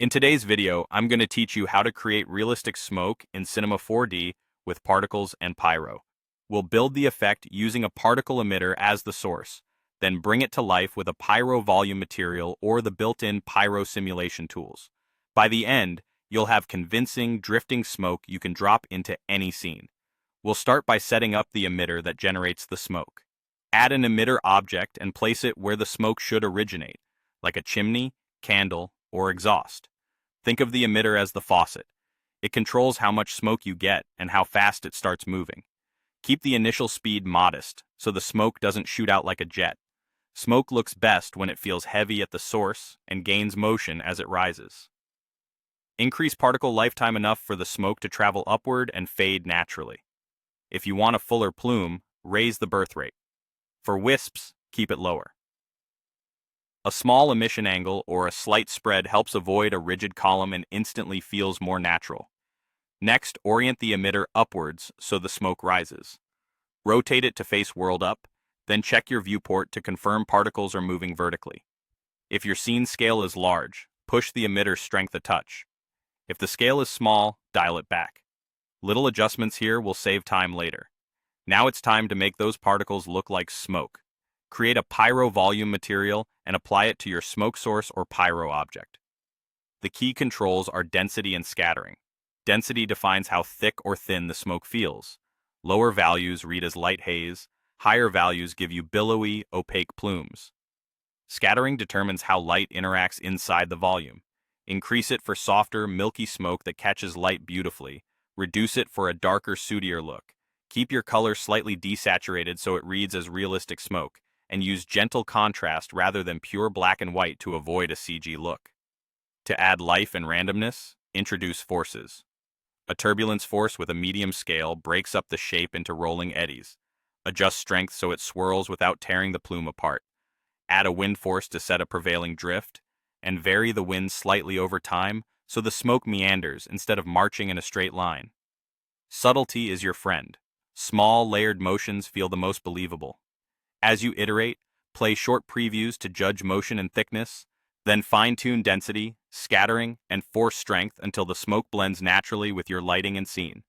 In today's video, I'm going to teach you how to create realistic smoke in Cinema 4D with particles and pyro. We'll build the effect using a particle emitter as the source, then bring it to life with a pyro volume material or the built-in pyro simulation tools. By the end, you'll have convincing, drifting smoke you can drop into any scene. We'll start by setting up the emitter that generates the smoke. Add an emitter object and place it where the smoke should originate, like a chimney, candle, or exhaust. Think of the emitter as the faucet. It controls how much smoke you get and how fast it starts moving. Keep the initial speed modest so the smoke doesn't shoot out like a jet. Smoke looks best when it feels heavy at the source and gains motion as it rises. Increase particle lifetime enough for the smoke to travel upward and fade naturally. If you want a fuller plume, raise the birth rate. For wisps, keep it lower. A small emission angle or a slight spread helps avoid a rigid column and instantly feels more natural. Next, orient the emitter upwards so the smoke rises. Rotate it to face world up, then check your viewport to confirm particles are moving vertically. If your scene scale is large, push the emitter's strength a touch. If the scale is small, dial it back. Little adjustments here will save time later. Now it's time to make those particles look like smoke. Create a pyro volume material and apply it to your smoke source or pyro object. The key controls are density and scattering. Density defines how thick or thin the smoke feels. Lower values read as light haze, higher values give you billowy, opaque plumes. Scattering determines how light interacts inside the volume. Increase it for softer, milky smoke that catches light beautifully. Reduce it for a darker, sootier look. Keep your color slightly desaturated so it reads as realistic smoke, and use gentle contrast rather than pure black and white to avoid a CG look. To add life and randomness, introduce forces. A turbulence force with a medium scale breaks up the shape into rolling eddies. Adjust strength so it swirls without tearing the plume apart. Add a wind force to set a prevailing drift, and vary the wind slightly over time so the smoke meanders instead of marching in a straight line. Subtlety is your friend. Small, layered motions feel the most believable. As you iterate, play short previews to judge motion and thickness, then fine-tune density, scattering, and force strength until the smoke blends naturally with your lighting and scene.